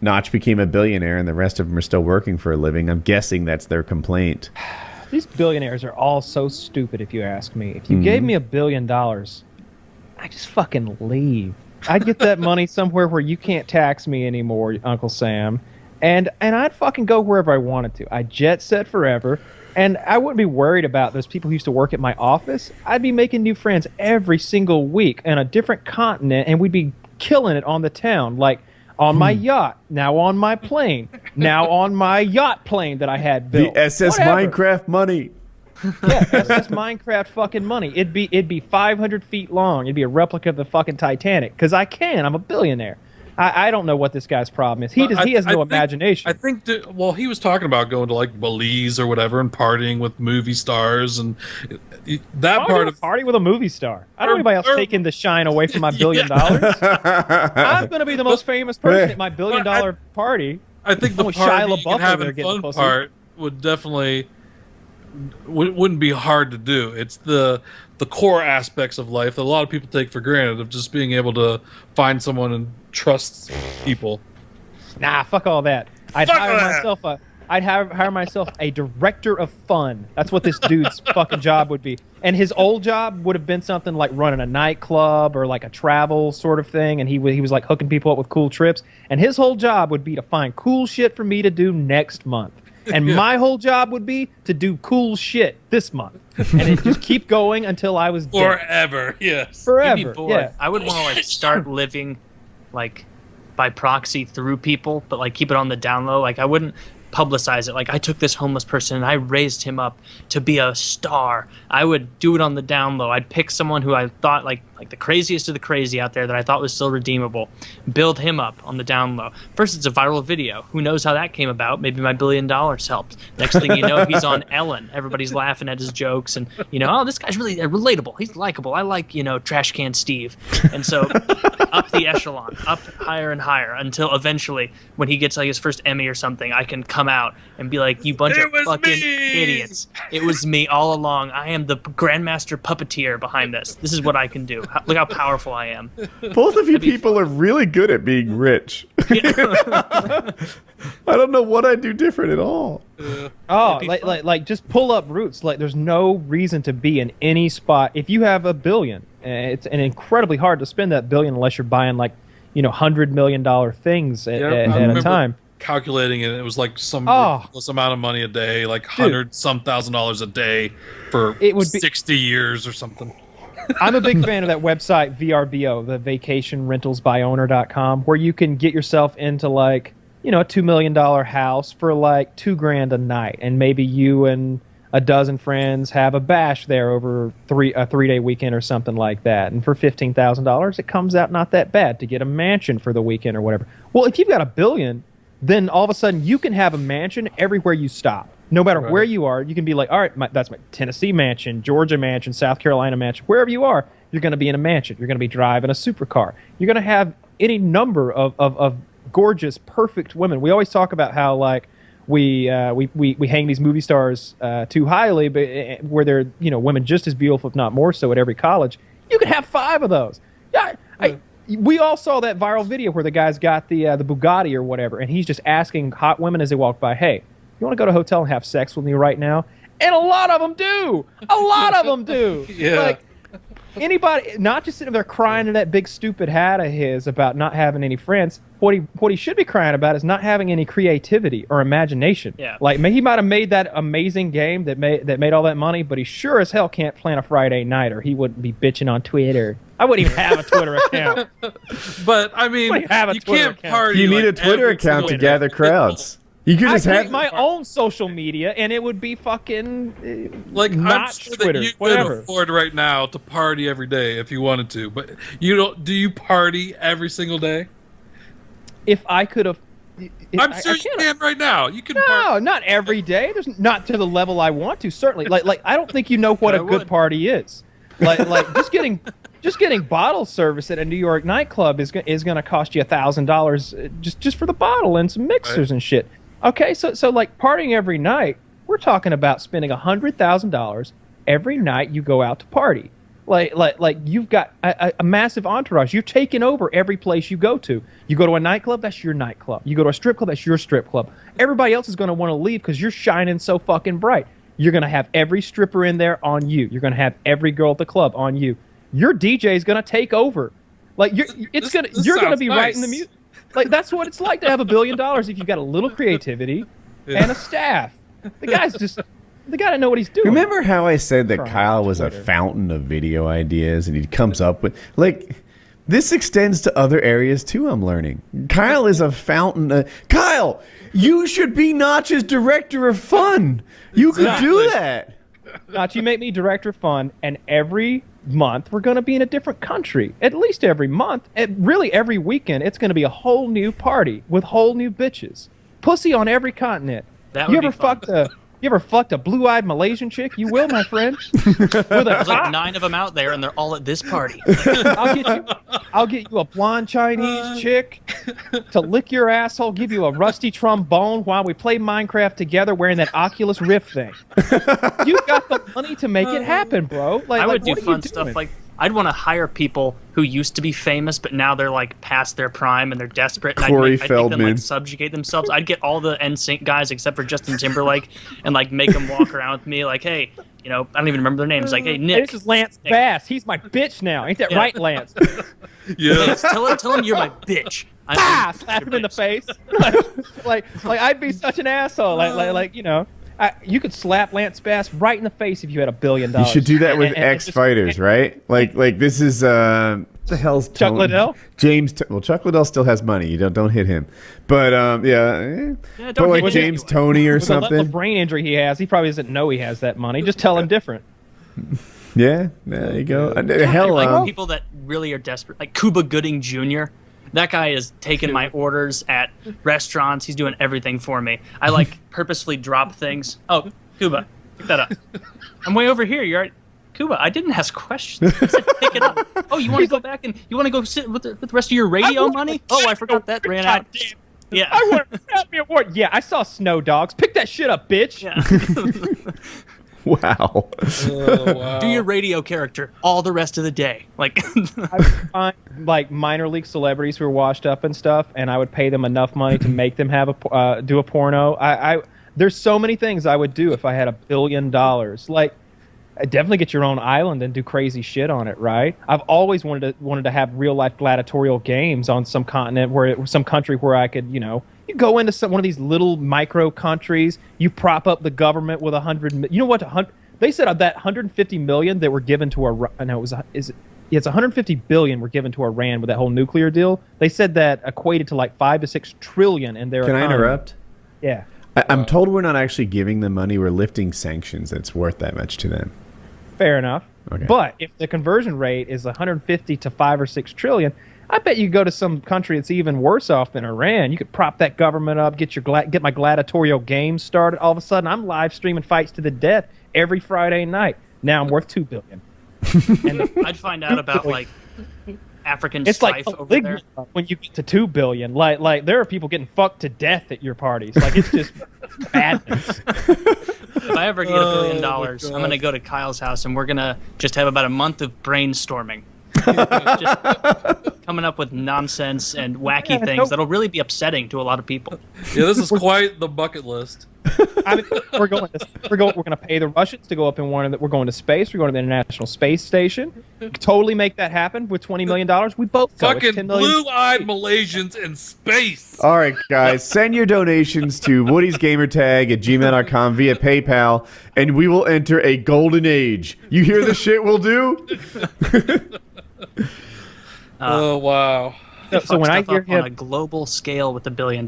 Notch became a billionaire and the rest of them are still working for a living. I'm guessing that's their complaint. These billionaires are all so stupid, if you ask me. If you gave me $1 billion, I'd just fucking leave. I'd get that money somewhere where you can't tax me anymore, Uncle Sam. And I'd fucking go wherever I wanted to. I'd jet set forever. And I wouldn't be worried about those people who used to work at my office. I'd be making new friends every single week in a different continent, and we'd be killing it on the town. Like, on my yacht, now on my plane, now on my yacht plane that I had built. The SS Minecraft money. Yeah, SS Minecraft fucking money. It'd be 500 feet long. It'd be a replica of the fucking Titanic. Because I'm a billionaire. I don't know what this guy's problem is. He has no imagination. I think, he was talking about going to like Belize or whatever and partying with movie stars and that part of party with a movie star. I don't know anybody else taking the shine away from my $1 billion. I'm going to be the most famous person at my $1 billion party. I think the party you can have in fun part would definitely wouldn't be hard to do. It's the core aspects of life that a lot of people take for granted, of just being able to find someone and trust people. Nah, fuck all that. I'd hire myself a director of fun. That's what this dude's fucking job would be. And his old job would have been something like running a nightclub or like a travel sort of thing. And he was like hooking people up with cool trips. And his whole job would be to find cool shit for me to do next month. And my whole job would be to do cool shit this month. And it just keep going until I was dead. Forever, yes. Forever, yeah. I would want to like start living like by proxy through people, but like keep it on the down low. Like I wouldn't publicize it. Like I took this homeless person and I raised him up to be a star. I would do it on the down low. I'd pick someone who I thought like the craziest of the crazy out there that I thought was still redeemable, build him up on the down low. First, it's a viral video. Who knows how that came about? Maybe my $1 billion helped. Next thing you know, he's on Ellen. Everybody's laughing at his jokes and, oh, this guy's really relatable. He's likable. I like, Trash Can Steve. And so up the echelon, up higher and higher until eventually when he gets like his first Emmy or something, I can come out and be like, you bunch of fucking idiots. It was me all along. I am the grandmaster puppeteer behind this. This is what I can do. Look how powerful I am. Both of you people are really good at being rich. I don't know what I'd do different at all. Like just pull up roots. Like there's no reason to be in any spot. If you have $1 billion, it's incredibly hard to spend that $1 billion unless you're buying like, $100 million things at a time. Calculating it, it was like some ridiculous amount of money a day, like $100,000 a day for 60 years or something. I'm a big fan of that website VRBO, the vacationrentalsbyowner.com, where you can get yourself into like, a $2 million house for like $2,000 a night, and maybe you and a dozen friends have a bash there over a 3-day weekend or something like that. And for $15,000, it comes out not that bad to get a mansion for the weekend or whatever. Well, if you've got $1 billion, then all of a sudden you can have a mansion everywhere you stop. No matter where you are, you can be like, all right, that's my Tennessee mansion, Georgia mansion, South Carolina mansion. Wherever you are, you're going to be in a mansion. You're going to be driving a supercar. You're going to have any number of gorgeous, perfect women. We always talk about how like we hang these movie stars too highly, but where they're women just as beautiful, if not more so, at every college. You can have 5 of those. Yeah. We all saw that viral video where the guy's got the Bugatti or whatever, and he's just asking hot women as they walk by, hey, you want to go to a hotel and have sex with me right now? And a lot of them do. A lot of them do. Yeah. Like, anybody, not just sitting there crying in that big stupid hat of his about not having any friends. What he should be crying about is not having any creativity or imagination. Yeah. Like, he might have made that amazing game that made all that money, but he sure as hell can't plan a Friday night, or he wouldn't be bitching on Twitter. I wouldn't even have a Twitter account. But, I mean, you can't party. You need a Twitter account to gather crowds. You could just have my own social media, and it would be fucking like not I'm sure Twitter, that you whatever. could afford right now to party every day if you wanted to, but you don't. Do you party every single day? If I could have, I'm sure you can right now. You can. No, not every day. There's not to the level I want to. Certainly, like I don't think you know what a good party is. Like just getting bottle service at a New York nightclub is going to cost you $1,000 just for the bottle and some mixers and shit. Okay, so like partying every night, we're talking about spending $100,000 every night you go out to party. Like you've got a massive entourage. You're taking over every place you go to. You go to a nightclub, that's your nightclub. You go to a strip club, that's your strip club. Everybody else is going to want to leave because you're shining so fucking bright. You're going to have every stripper in there on you. You're going to have every girl at the club on you. Your DJ is going to take over. Like you're going to be writing the music. Like that's what it's like to have $1 billion if you've got a little creativity and a staff. The guy's just. They gotta know what he's doing. Remember how I said that Kyle was a fountain of video ideas and he comes up with this extends to other areas too, I'm learning. Kyle is a fountain. Kyle, you should be Notch's director of fun. You could do that. Notch, you make me director of fun, and every month we're going to be in a different country. At least every month. Really every weekend, it's going to be a whole new party with whole new bitches. Pussy on every continent. You ever fucked a blue-eyed Malaysian chick? You will, my friend. There's like 9 of them out there, and they're all at this party. I'll get you a blonde Chinese chick to lick your asshole, give you a rusty trombone while we play Minecraft together wearing that Oculus Rift thing. You got the money to make it happen, bro. I would do fun stuff like I'd want to hire people who used to be famous, but now they're like past their prime and they're desperate. And Corey I'd make them like subjugate themselves. I'd get all the NSYNC guys except for Justin Timberlake and like make them walk around with me like, hey, I don't even remember their names. Like, hey, Nick. This is Lance Bass. He's my bitch now. Ain't that right, Lance? Yeah. Tell him you're my bitch. Slap him in the face. like I'd be such an asshole. You could slap Lance Bass right in the face if you had $1 billion. You should do that with ex-fighters, right? Like this is what the hell's Chuck Liddell? Chuck Liddell still has money. You don't hit him, but but like James Toney or something. With the brain injury he has, he probably doesn't know he has that money. Just tell him different. Yeah, there you go. People that really are desperate, like Cuba Gooding Jr. That guy is taking my orders at restaurants. He's doing everything for me. I purposefully drop things. Oh, Cuba, pick that up. I'm way over here. You're right. Cuba, I didn't ask questions. I said pick it up. Oh, you want to go back and you want to go sit with the rest of your radio money? Oh, I forgot that ran out. Yeah. I want to help me award. Yeah, I saw Snow Dogs. Pick that shit up, bitch. Yeah. Wow. Oh, wow. Do your radio character all the rest of the day. I would find minor league celebrities who are washed up and stuff, and I would pay them enough money to make them have do a porno. There's so many things I would do if I had $1 billion. Definitely get your own island and do crazy shit on it, right? I've always wanted to have real life gladiatorial games on some continent some country where I could, you go into one of these little micro countries, you prop up the government with 100. You know what? They said of that 150 million that were given to Iran. No, it's 150 billion were given to Iran with that whole nuclear deal. They said that equated to like 5 to 6 trillion in their economy. Can I interrupt? Yeah. I'm told we're not actually giving them money. We're lifting sanctions that's worth that much to them. Fair enough. Okay. But if the conversion rate is 150 to 5 or 6 trillion, I bet you go to some country that's even worse off than Iran. You could prop that government up, get my gladiatorial games started. All of a sudden, I'm live streaming fights to the death every Friday night. Now I'm worth $2 billion. And I'd find out about African it's strife like over there. When you get to $2 billion. Like there are people getting fucked to death at your parties. Like it's just madness. If I ever get $1 billion, I'm gonna go to Kyle's house and we're gonna just have about a month of brainstorming. Just coming up with nonsense and wacky things that'll really be upsetting to a lot of people. Yeah, this is quite the bucket list. We're going to pay the Russians to go up in we're going to space. We're going to the International Space Station. Totally make that happen with $20 million. We both go. Fucking blue-eyed Malaysians in space. All right, guys, send your donations to WoodysGamertag at gmail.com via PayPal, and we will enter a golden age. You hear the shit we'll do? Oh wow! So when I hear him on a global scale with $1 billion,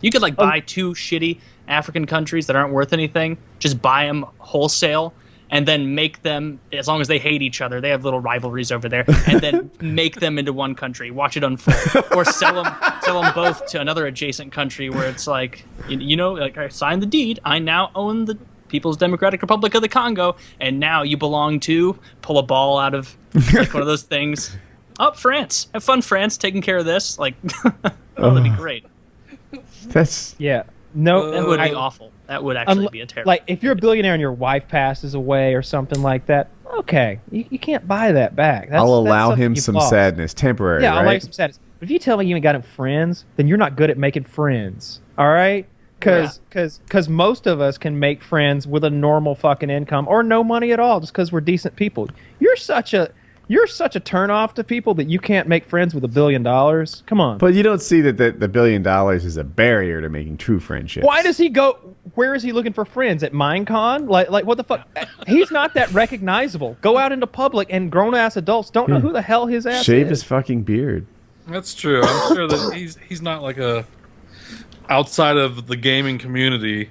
you could buy 2 shitty African countries that aren't worth anything, just buy them wholesale, and then make them, as long as they hate each other, they have little rivalries over there, and then make them into one country, watch it unfold, or sell them both to another adjacent country where it's like, I signed the deed, I now own the People's Democratic Republic of the Congo, and now you belong to, pull a ball out of one of those things. Oh, France. Have fun, France, taking care of this. That'd be great. That's... Yeah. No, that would be awful. That would actually be a terrible. Like if you're a billionaire and your wife passes away or something like that, okay, you can't buy that back. I'll allow him some sadness, temporary. Yeah, I'll allow right? you some sadness. But if you tell me you ain't got any friends, then you're not good at making friends. All right? Because most of us can make friends with a normal fucking income or no money at all, just because we're decent people. You're such a turnoff to people that you can't make friends with $1 billion. Come on. But you don't see that the $1 billion is a barrier to making true friendships. Why does he go? Where is he looking for friends? At Minecon? Like what the fuck? He's not that recognizable. Go out into public and grown-ass adults don't know who the hell his ass Shave is. his fucking beard. That's true. I'm sure that he's not like a outside of the gaming community.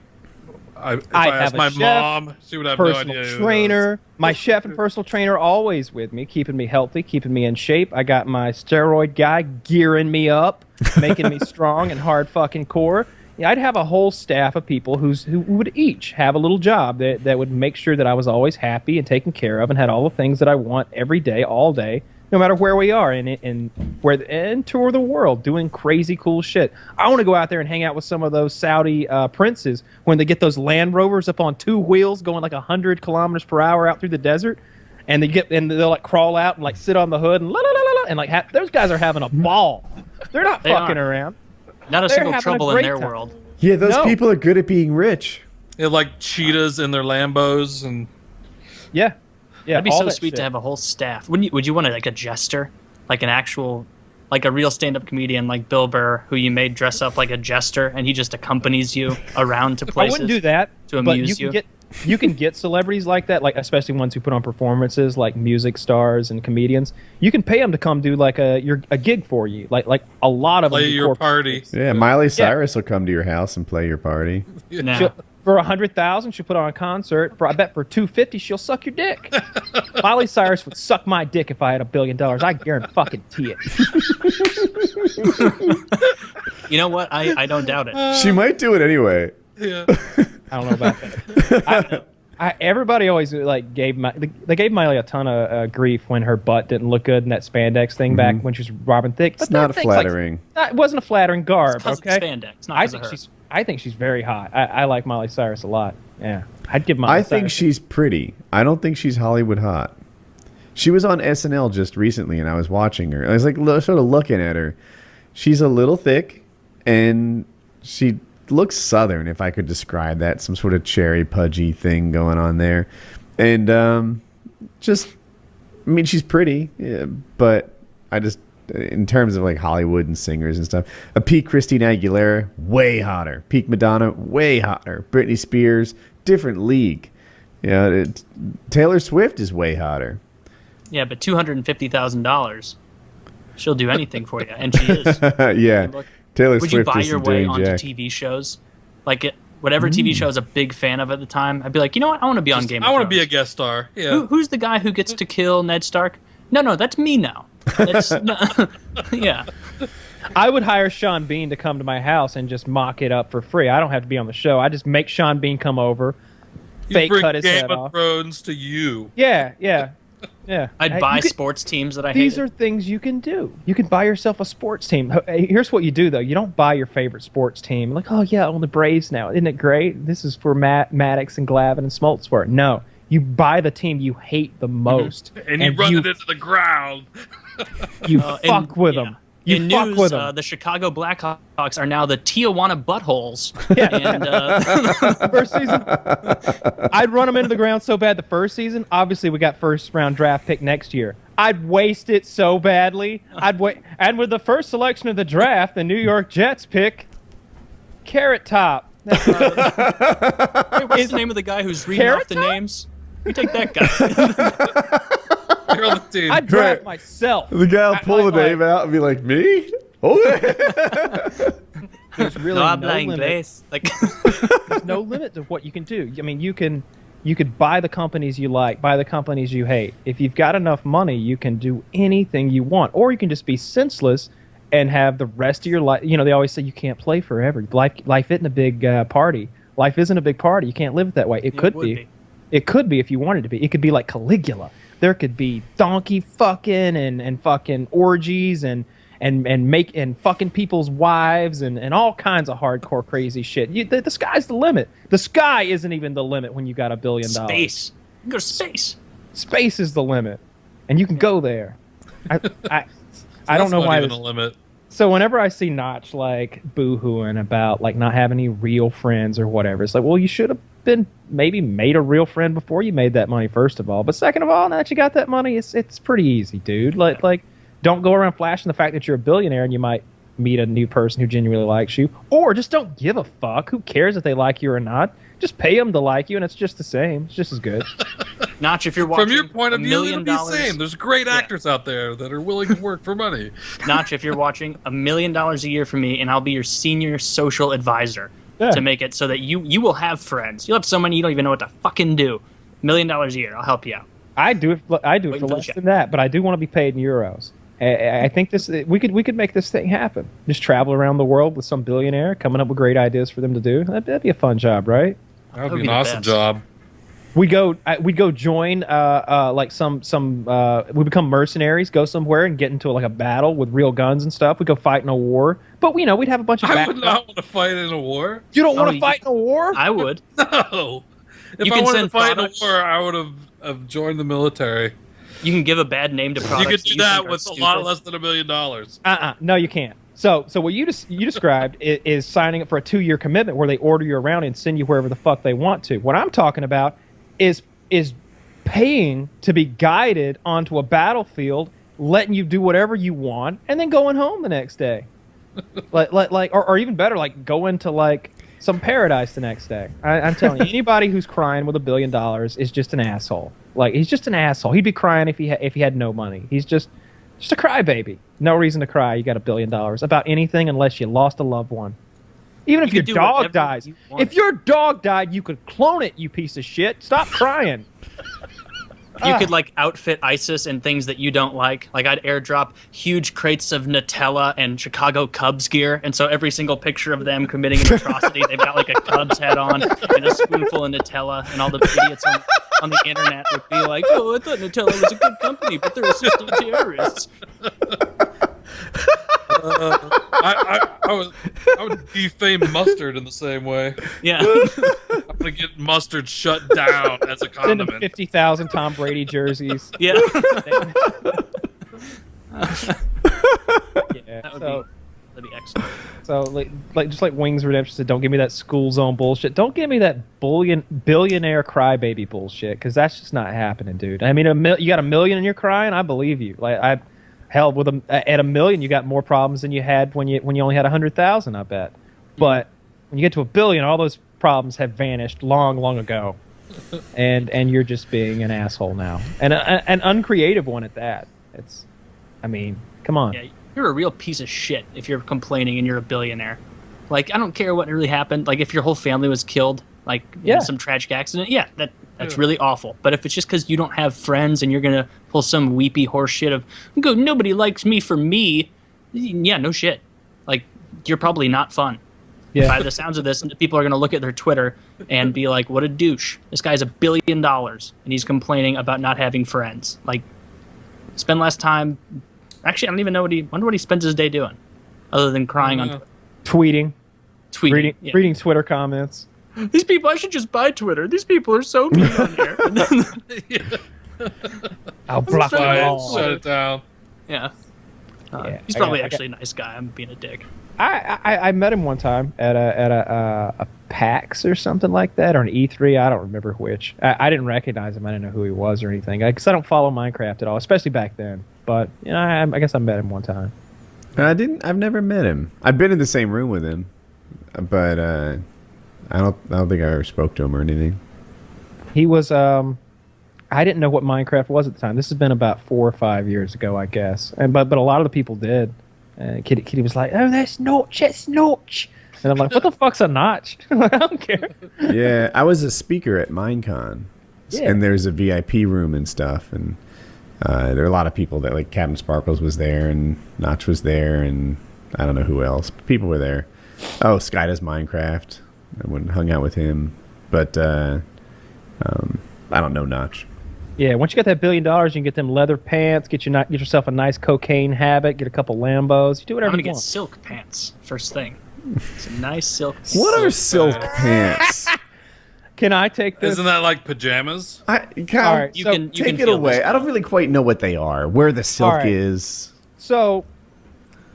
If I asked my mom, she would have no idea. Personal trainer, my chef and personal trainer always with me, keeping me healthy, keeping me in shape. I got my steroid guy gearing me up, making me strong and hard fucking core. Yeah, I'd have a whole staff of people who would each have a little job that would make sure that I was always happy and taken care of and had all the things that I want every day, all day. No matter where we are, and tour the world doing crazy cool shit. I want to go out there and hang out with some of those Saudi princes when they get those Land Rovers up on 2 wheels going like 100 kilometers per hour out through the desert, and they'll like crawl out and like sit on the hood and la la la la, and like those guys are having a ball. They're not fucking around. Not a single trouble in their world. Yeah, those people are good at being rich. They have like cheetahs in their Lambos and yeah. Yeah, that'd be so sweet to have a whole staff. Would you want like a jester, like an actual, like a real stand-up comedian like Bill Burr, who you made dress up like a jester, and he just accompanies you around to places? I wouldn't do that to amuse you. You can get celebrities like that, like especially ones who put on performances, like music stars and comedians. You can pay them to come do like a gig for you, like a lot of play them your party. Yeah, Miley Cyrus will come to your house and play your party. Yeah. For $100,000, she'll put on a concert. I bet for $250, she'll suck your dick. Miley Cyrus would suck my dick if I had $1 billion. I guarantee it. You know what? I don't doubt it. She might do it anyway. Yeah. I don't know about that. Everybody always like gave Miley a ton of grief when her butt didn't look good in that spandex thing back when she was Robin Thicke. It's not flattering. It wasn't a flattering garb. It's 'cause of okay, spandex, not 'cause of her. I think she's very hot. I like Miley Cyrus a lot. Yeah, I'd give Miley. I think she's pretty. I don't think she's Hollywood hot. She was on SNL just recently, and I was watching her. I was like sort of looking at her. She's a little thick, and she looks southern, if I could describe that. Some sort of cherry pudgy thing going on there. And I mean, she's pretty, yeah, but I just, in terms of like Hollywood and singers and stuff, a peak Christina Aguilera, way hotter. Peak Madonna, way hotter. Britney Spears, different league. You know, Taylor Swift is way hotter. Yeah, but $250,000, she'll do anything for you, and she is. Yeah. Taylor Would Swift you buy isn't your way doing onto jack. TV shows? Like whatever TV show I was a big fan of at the time, I'd be like, you know what? I want to be on Game of Thrones. I want to be a guest star. Yeah. Who's the guy who gets to kill Ned Stark? No, that's me now. That's yeah. I would hire Sean Bean to come to my house and just mock it up for free. I don't have to be on the show. I just make Sean Bean come over, fake cut his head off. Game of Thrones to you. Yeah. I'd buy sports teams that I hate. These are things you can do. You can buy yourself a sports team. Here's what you do, though. You don't buy your favorite sports team. Like, oh, yeah, I own the Braves now. Isn't it great? This is for Maddox and Glavine and Smoltz. No. You buy the team you hate the most. And you run it into the ground. You fuck with them. In news, the Chicago Blackhawks are now the Tijuana Buttholes. Yeah. And, first season, I'd run them into the ground so bad the first season. Obviously, we got first round draft pick next year. I'd waste it so badly. And with the first selection of the draft, the New York Jets pick Carrot Top. what's the name of the guy who's reading off the names? You take that guy. You're on the team. I'd draft myself. The guy will pull the name out and be like, me? There's really no limit. Inglés. There's no limit to what you can do. I mean, you could buy the companies you like, buy the companies you hate. If you've got enough money, you can do anything you want. Or you can just be senseless and have the rest of your life. You know, they always say you can't play forever. Life isn't a big party. Life isn't a big party. You can't live it that way. It could be. It could be if you wanted to be. It could be like Caligula. There could be donkey fucking and fucking orgies and and fucking people's wives and all kinds of hardcore crazy shit. The sky's the limit. The sky isn't even the limit when you got $1 billion. Space. You can go to space. Space is the limit, and you can go there. I don't know why. Even a limit. So whenever I see Notch like boo-hooing about like not having any real friends or whatever, it's like, well, you should have been maybe made a real friend before you made that money, first of all. But second of all, now that you got that money, it's pretty easy, dude. Like don't go around flashing the fact that you're a billionaire and you might meet a new person who genuinely likes you, or just don't give a fuck. Who cares if they like you or not? Just pay them to like you, and it's just the same. It's just as good. Notch, if you're watching, from your point of view, it'll be the same. There's great actors out there that are willing to work for money. Notch, if you're watching, $1 million a year from me, and I'll be your senior social advisor to make it so that you will have friends. You'll have so many you don't even know what to fucking do. $1 million a year, I'll help you out. I do it for less than that, but I do want to be paid in euros. I think we could make this thing happen. Just travel around the world with some billionaire, coming up with great ideas for them to do. That'd be a fun job, right? That would be an awesome job. We'd go join like we become mercenaries, go somewhere and get into like a battle with real guns and stuff. We go fight in a war, but we'd have a bunch of. I would not want to fight in a war. You don't want to fight in a war? I would. No. If I wanted to fight in a war, I would have joined the military. You can give a bad name to products. You could do that with a lot less than $1 million. No, you can't. So what you described is signing up for a 2-year commitment where they order you around and send you wherever the fuck they want to. What I'm talking about is paying to be guided onto a battlefield, letting you do whatever you want, and then going home the next day. or even better, like going to like some paradise the next day. I'm telling you, anybody who's crying with $1 billion is just an asshole. Like, he's just an asshole. He'd be crying if he had no money. He's just a crybaby. No reason to cry. You got $1 billion about anything unless you lost a loved one. Even if your dog dies. If your dog died, you could clone it, you piece of shit. Stop crying. You could like outfit ISIS in things that you don't like. Like I'd airdrop huge crates of Nutella and Chicago Cubs gear, and so every single picture of them committing an atrocity, they've got like a Cubs hat on and a spoonful of Nutella, and all the idiots on the internet would be like, "Oh, I thought Nutella was a good company, but they're assisting terrorists." I would defame mustard in the same way. Yeah. I'm gonna get mustard shut down as a condiment. Send him 50,000 Tom Brady jerseys. Yeah. That'd be excellent. So just like Wings Redemption said, don't give me that school zone bullshit. Don't give me that billionaire crybaby bullshit, because that's just not happening, dude. I mean, you got $1 million and you're crying. I believe you. Like hell, at $1 million, you got more problems than you had when you only had 100,000. I bet. But when you get to $1 billion, all those problems have vanished long ago, and you're just being an asshole now, and an uncreative one at that. I mean, come on. Yeah, you're a real piece of shit if you're complaining and you're a billionaire. Like, I don't care what really happened. Like, if your whole family was killed, like in some tragic accident, that's really awful. But if it's just because you don't have friends and you're gonna pull some weepy horse shit of nobody likes me for me, no shit. Like, you're probably not fun. Yeah. By the sounds of this, people are gonna look at their Twitter and be like, "What a douche! This guy's $1 billion and he's complaining about not having friends." Like, spend less time. Actually, I don't even know wonder what he spends his day doing, other than crying on Twitter. Tweeting, reading Twitter comments. These people, I should just buy Twitter. These people are so mean on here. I'll block them all. Shut it down. Yeah. He's probably actually a nice guy. I'm being a dick. I met him one time at a PAX or something like that, or an E3. I don't remember which. I didn't recognize him. I didn't know who he was or anything, because I don't follow Minecraft at all, especially back then. But I guess I met him one time. I've never met him. I've been in the same room with him, but I don't think I ever spoke to him or anything. He was I didn't know what Minecraft was at the time. This has been about 4 or 5 years ago, I guess. But a lot of the people did. Kitty was like, "Oh, that's Notch." And I'm like, "What the fuck's a notch?" I don't care. Yeah, I was a speaker at Minecon, and there's a VIP room and stuff, and there were a lot of people that, like, Captain Sparkles was there, and Notch was there, and I don't know who else. People were there. Oh, Sky does Minecraft. I went and hung out with him, but I don't know Notch. Yeah, once you got that $1 billion, you can get them leather pants, get yourself a nice cocaine habit, get a couple Lambos. You do whatever I'm you gonna want. get silk pants first thing. Some nice silk. What are silk pants? Can I take this? Isn't that like pajamas? All right, You so can Take it feel away. this I don't really quite know what they are. Where the silk right. is. So,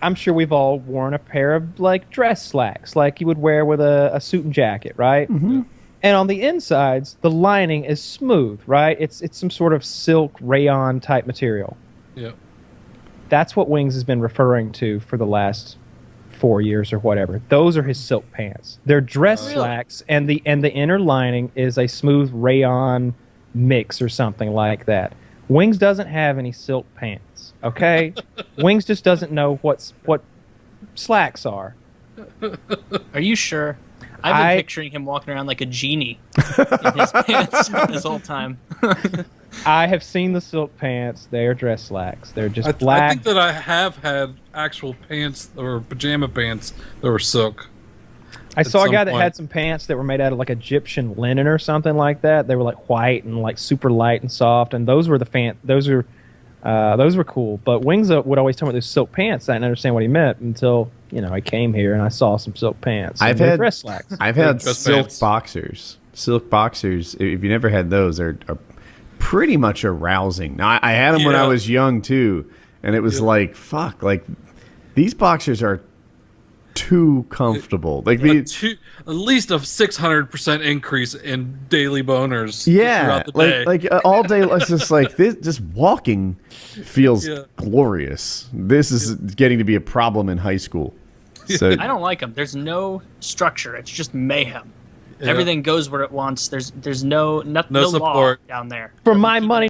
I'm sure we've all worn a pair of like dress slacks, like you would wear with a suit and jacket, right? Mm-hmm. And on the insides, the lining is smooth, right? It's some sort of silk rayon type material. Yeah. That's what Wings has been referring to for the last 4 years or whatever. Those are his silk pants. They're dress slacks, and the inner lining is a smooth rayon mix or something like that. Wings doesn't have any silk pants, okay? Wings just doesn't know what slacks are. Are you sure? I've been picturing him walking around like a genie in his pants this whole time. I have seen the silk pants. They are dress slacks. They're just black. I think that I have had actual pants or pajama pants that were silk. I saw a guy that had some pants that were made out of like Egyptian linen or something like that. They were like white and like super light and soft, and those were those were cool. But Wings would always tell me those silk pants. I didn't understand what he meant until I came here and I saw some silk pants. I've had dress slacks. I've had dress silk pants. boxers. Silk boxers. If you never had those, are pretty much arousing. Now I had them when I was young too, and it was like fuck. Like these boxers are too comfortable. Like at least a 600% increase in daily boners. Throughout the day. like all day. It's just like this. Just walking feels glorious. This is getting to be a problem in high school. So I don't like them. There's no structure. It's just mayhem. Yeah. Everything goes where it wants. There's no support law down there. For my money,